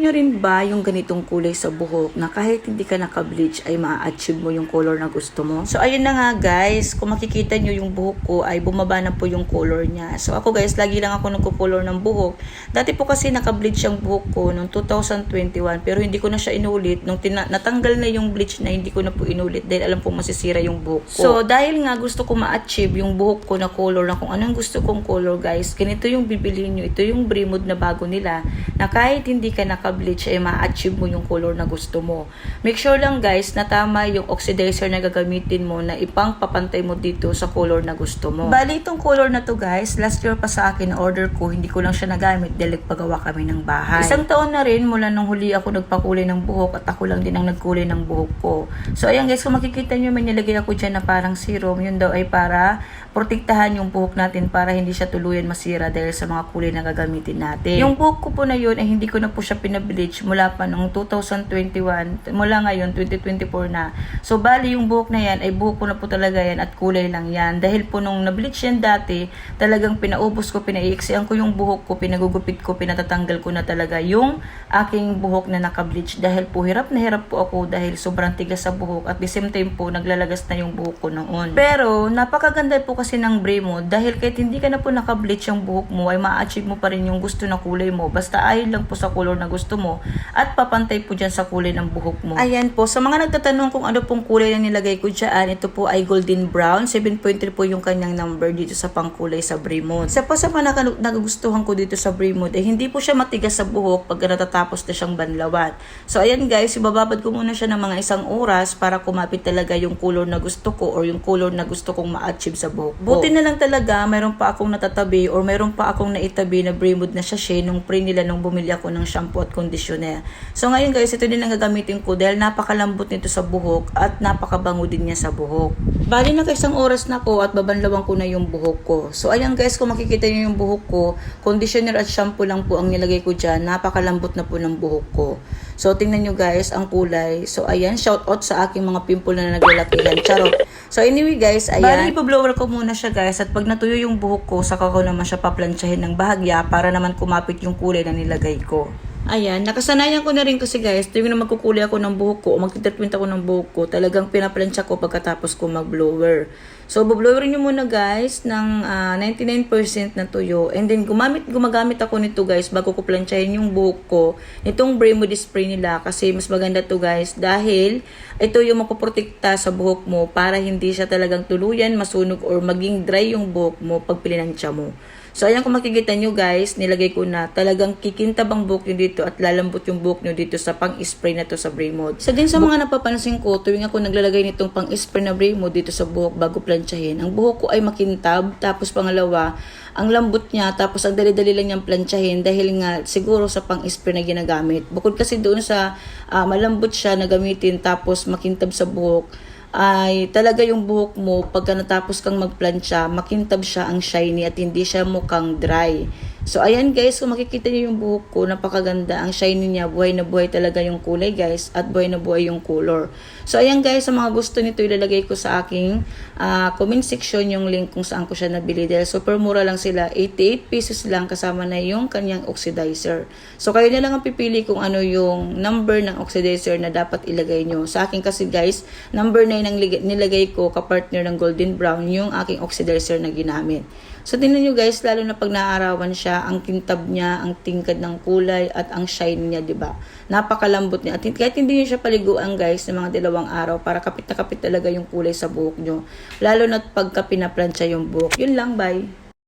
nyo rin ba yung ganitong kulay sa buhok na kahit hindi ka naka-bleach ay ma-achieve mo yung color na gusto mo? So ayun na nga guys, kung makikita nyo yung buhok ko ay bumaba na po yung color niya. So ako guys, lagi lang ako nagko-color ng buhok. Dati po kasi naka-bleach yung buhok ko noong 2021 pero hindi ko na siya inulit. Nung natanggal na yung bleach na, hindi ko na po inulit dahil alam po masisira yung buhok ko. So dahil nga gusto ko ma-achieve yung buhok ko na color na kung anong gusto kong color guys, ganito yung bibiliin nyo. Ito yung Bremod na bago nila na kahit hindi ka naka-bleach ay ma-achieve mo yung color na gusto mo. Make sure lang guys na tama yung oxidizer na gagamitin mo na ipang papantay mo dito sa color na gusto mo. Bali itong color na to guys, last year pa sa akin na order ko, hindi ko lang siya nagamit dahil nagpagawa kami ng bahay. Isang taon na rin mula nung huli ako nagpakulay ng buhok at ako lang din ang nagkulay ng buhok ko. So ayan guys, kung makikita nyo may nilagay ako dyan na parang serum, yun daw ay para protektahan yung buhok natin para hindi siya tuluyan masira dahil sa mga kulay na gagamitin natin. Yung buhok ko po na yun ay hindi ko na po siya pinableach mula pa noong 2021, mula ngayon 2024 na. So bali yung buhok na yan ay buhok ko na po talaga yan at kulay lang yan. Dahil po nung na-bleach yan dati, talagang pinaubos ko, pinaiiksian ko yung buhok ko, pinagugupit ko, pinatatanggal ko na talaga yung aking buhok na naka-bleach. Dahil po hirap na hirap po ako dahil sobrang tigas sa buhok at the same time po naglalagas na yung buhok ko noon. Pero napakaganda po kasi ng Bremod dahil kahit hindi ka na po naka-bleach yung buhok mo ay ma-achieve mo pa rin yung gusto na kulay mo. Basta ayon lang po sa color na gusto mo at papantay po dyan sa kulay ng buhok mo. Ayan po, sa mga nagtatanong kung ano pong kulay na nilagay ko dyan, ito po ay golden brown. 7.3 po yung kanyang number dito sa pangkulay sa Bremod. Sa mga nagugustuhan ko dito sa Bremod ay hindi po siya matigas sa buhok pag natatapos na siyang banlawan. So ayan guys, ibababad ko muna siya ng mga 1 oras para kumapit talaga yung color na gusto ko or yung color na gusto kong ma-achieve sa buhok. Buti na lang talaga, mayroon pa akong natatabi or mayroon pa akong naitabi na Bremod na sachet nung pre nila nung bumili ako ng shampoo at conditioner. So ngayon guys, ito din ang gagamitin ko dahil napakalambot nito sa buhok at napakabango din niya sa buhok. Bali na 1 oras na ko at babanlawan ko na yung buhok ko. So ayan guys, kung makikita niyo yung buhok ko, conditioner at shampoo lang po ang nilagay ko dyan. Napakalambot na po ng buhok ko. So tingnan nyo guys ang kulay. So ayan, shout out sa aking mga pimple na naglalakihan. Charot. So anyway guys, ayan. Bali ipa-blower ko muna siya guys at pag natuyo yung buhok ko, saka ko naman siya paplansyahin ng bahagya para naman kumapit yung kulay na nilagay ko. Ayan, nakasanayan ko na rin kasi guys, tuwing na magkukulay ako ng buhok ko o magtitreatment ako ng buhok ko, talagang pinaplansya ko pagkatapos ko mag-blower. So, blower nyo muna guys ng 99% na tuyo. And then, gumagamit ako nito guys bago ko plansyahin yung buhok ko. Itong Bremod spray nila kasi mas maganda to guys dahil ito yung mapoprotekta sa buhok mo para hindi siya talagang tuluyan, masunog or maging dry yung buhok mo pag plinansya mo. So, ayan kung makikita nyo guys, nilagay ko na talagang kikintab ang buhok nyo dito at lalambot yung buhok nyo dito sa pang-spray na to sa Bremod. So, din sa mga napapansin ko, tuwing ako naglalagay nitong pang-spray na Bremod dito sa buhok bago plansyahin, ang buhok ko ay makintab, tapos pangalawa, ang lambot niya, tapos ang dali-dali lang niyang plansyahin dahil nga siguro sa pang-spray na ginagamit. Bukod kasi doon sa malambot siya na gamitin tapos makintab sa buhok, ay talaga yung buhok mo pagka natapos kang magplansya, makintab siya, ang shiny at hindi siya mukhang dry. So ayan guys, kung makikita niyo yung buhok ko, napakaganda, ang shiny niya, buhay na buhay talaga yung kulay guys at buhay na buhay yung color. So ayan guys, sa mga gusto nito ilalagay ko sa aking comment section yung link kung saan ko siya nabili dahil super mura lang sila, 88 pesos lang kasama na yung kanyang oxidizer. So kayo na lang ang pipili kung ano yung number ng oxidizer na dapat ilagay nyo. Sa akin kasi guys, number 9 ang nilagay ko kapartner ng golden brown yung aking oxidizer na ginamit. So tingnan nyo guys, lalo na pag naaarawan siya, ang kintab niya, ang tingkad ng kulay at ang shine niya, 'di ba? Napakalambot niya. At kahit hindi niyo siya paliguan guys ng mga 2 araw para kapit na kapit talaga yung kulay sa buhok nyo. Lalo na pagka pinaplansya yung buhok. Yun lang, bye.